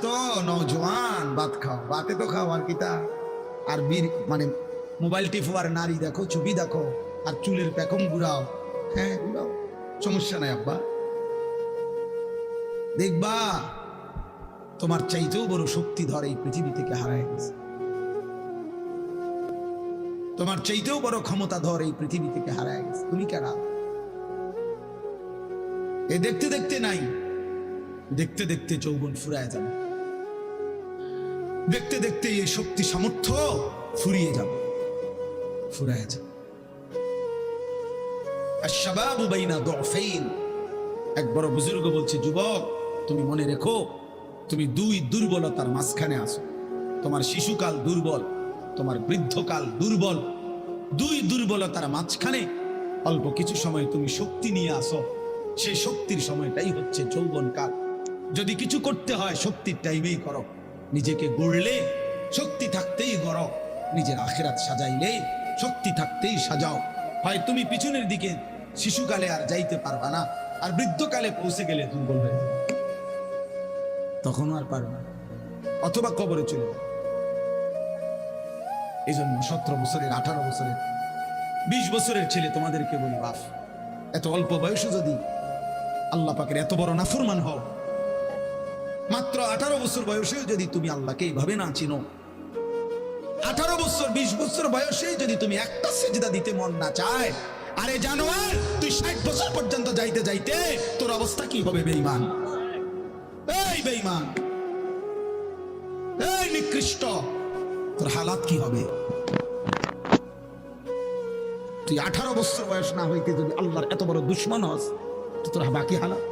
তো নওজোয়ান ভাত খাও, ভাতে তো খাও আর কিতা, আর বীর মানে মোবাইল টিপো আর নারী দেখো, ছবি দেখো, আর চুলের পেখম ঘুরাও। হ্যাঁ ঘুরাও, সমস্যা নাই আব্বা। দেখবা তোমার চাইতেও বড় শক্তিধর এই পৃথিবী থেকে হারায় গেছে, তোমার চাইতেও বড় ক্ষমতাধর এই পৃথিবী থেকে হারায় গেছে। তুমি কেন এ দেখতে দেখতে নাই, দেখতে দেখতে যৌবন ফুরায় যাবে, দেখতে দেখতে এই শক্তি সামর্থ্য ফুরিয়ে যাবে, ফুরায় যাবে। আশ-শাবাবু বাইনা দু'ফাইন, এক বড় বুজুর্গ বলছে, যুবক তুমি মনে রেখো, তুমি দুই দুর্বলতার মাঝখানে আছো। তোমার শিশুকাল দুর্বল, তোমার বৃদ্ধকাল দুর্বল, দুই দুর্বলতার মাঝখানে অল্প কিছু সময় তুমি শক্তি নিয়ে আসো। সেই শক্তির সময়টাই হচ্ছে যৌবনকাল। যদি কিছু করতে হয় শক্তির টাইমেই করো। নিজেকে গড়লে শক্তি থাকতেই গড়ো, নিজের আখিরাত সাজাইলে শক্তি থাকতেই সাজাও। হয় তুমি পিছনের দিকে শিশুকালে আর যাইতে পারবা না, আর বৃদ্ধকালে পৌঁছে গেলে দুর্বল হয়ে যাবে, তখনও আর পারবা না, অথবা কবরে চলে যাবে। এই জন্য 17 বছরের, 18 বছরের, 20 বছরের ছেলে তোমাদেরকে বলি, বাপ এত অল্প বয়সে যদি আল্লাহ পাকের এত বড় নাফরমান হও, মাত্র 18 বছর বয়সেও যদি তুমি আল্লাহকে এইভাবে না চিনো, 18 বছর 20 বছর বয়সে যদি তুমি একটা সিজদা দিতে মন না চায়, আরে জানোয়ার তুই 60 বছর পর্যন্ত যাইতে যাইতে তোর অবস্থা কি হবে? বেঈমান, এই বেঈমান, এই নিকৃষ্ট, তোর হালাত কি হবে? তুই 18 বছর বয়স না হইতে যদি আল্লাহর এত বড় দুশমন হস, তো তোর বাকি হালাত